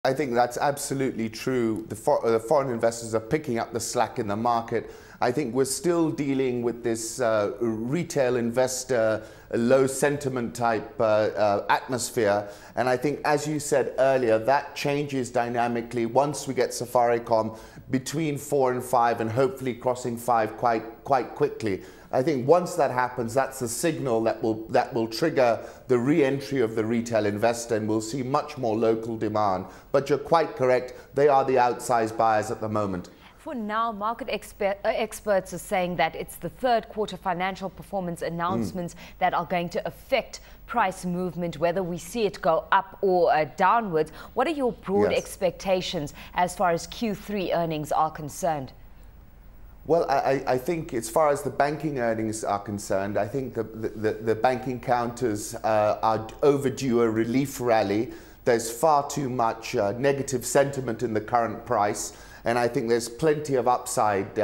I think that's absolutely true. The foreign investors are picking up the slack in the market. I think we're still dealing with this retail investor, low sentiment type atmosphere. And I think, as you said earlier, that changes dynamically once we get Safaricom between 4 and 5 and hopefully crossing 5 quite quickly. I think once that happens, that's a signal that will trigger the re-entry of the retail investor, and we'll see much more local demand. But you're quite correct, they are the outsized buyers at the moment. For now, market experts are saying that it's the third quarter financial performance announcements that are going to affect price movement, whether we see it go up or downwards. What are your broad expectations as far as Q3 earnings are concerned? Well, I think as far as the banking earnings are concerned, I think the banking counters are overdue a relief rally. There's far too much negative sentiment in the current price, and I think there's plenty of upside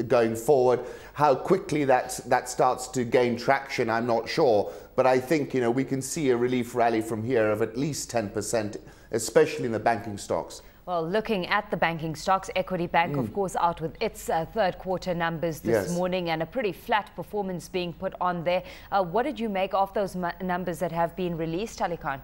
going forward. How quickly that starts to gain traction, I'm not sure, but I think we can see a relief rally from here of at least 10%, especially in the banking stocks. Well, looking at the banking stocks, Equity Bank, of course, out with its third quarter numbers this morning, and a pretty flat performance being put on there. What did you make of those numbers that have been released, Aly Khan?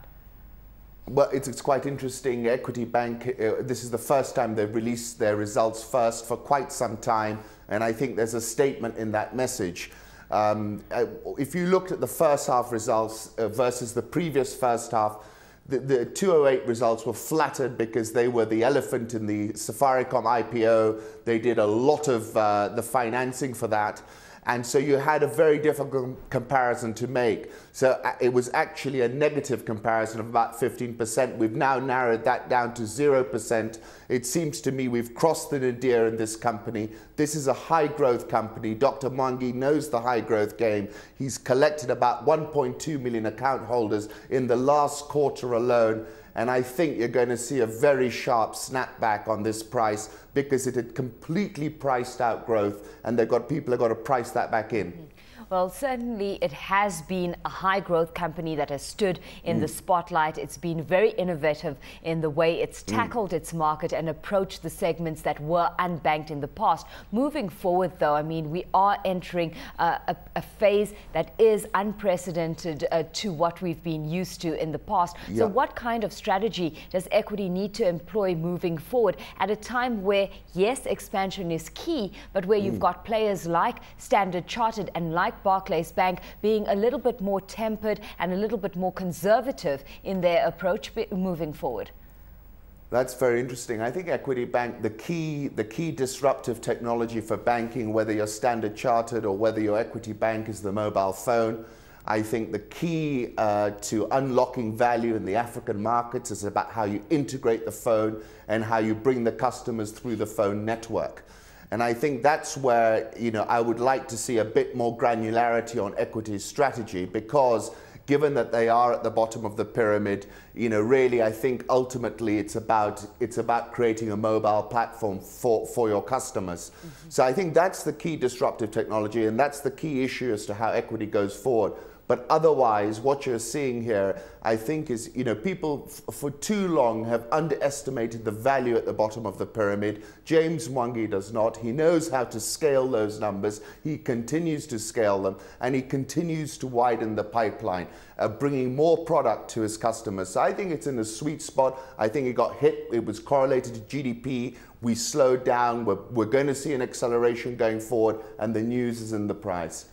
Well, it's quite interesting. Equity Bank, this is the first time they've released their results first for quite some time, and I think there's a statement in that message. If you looked at the first half results versus the previous first half, the 208 results were flattered because they were the elephant in the Safaricom IPO. They did a lot of the financing for that. And so you had a very difficult comparison to make. So it was actually a negative comparison of about 15%. We've now narrowed that down to 0%. It seems to me we've crossed the nadir in this company. This is a high growth company. Dr. Mwangi knows the high growth game. He's collected about 1.2 million account holders in the last quarter alone. And I think you're going to see a very sharp snapback on this price because it had completely priced out growth, and people have got to price that back in. Well, certainly it has been a high growth company that has stood in the spotlight. It's been very innovative in the way it's tackled its market and approached the segments that were unbanked in the past. Moving forward, though, I mean, we are entering a phase that is unprecedented to what we've been used to in the past. So what kind of strategy does Equity need to employ moving forward at a time where, yes, expansion is key, but where you've got players like Standard Chartered and like Barclays Bank being a little bit more tempered and a little bit more conservative in their approach moving forward? That's very interesting. I think Equity Bank, the key disruptive technology for banking, whether you're Standard Chartered or whether you're Equity Bank, is the mobile phone. I think the key to unlocking value in the African markets is about how you integrate the phone and how you bring the customers through the phone network. And I think that's where, I would like to see a bit more granularity on Equity's strategy, because given that they are at the bottom of the pyramid, really, I think ultimately it's about creating a mobile platform for your customers. So I think that's the key disruptive technology, and that's the key issue as to how Equity goes forward. But otherwise, what you're seeing here, I think, is, people for too long have underestimated the value at the bottom of the pyramid. James Mwangi does not. He knows how to scale those numbers. He continues to scale them, and he continues to widen the pipeline, bringing more product to his customers. So I think it's in a sweet spot. I think it got hit. It was correlated to GDP. We slowed down. We're going to see an acceleration going forward, and the news is in the price.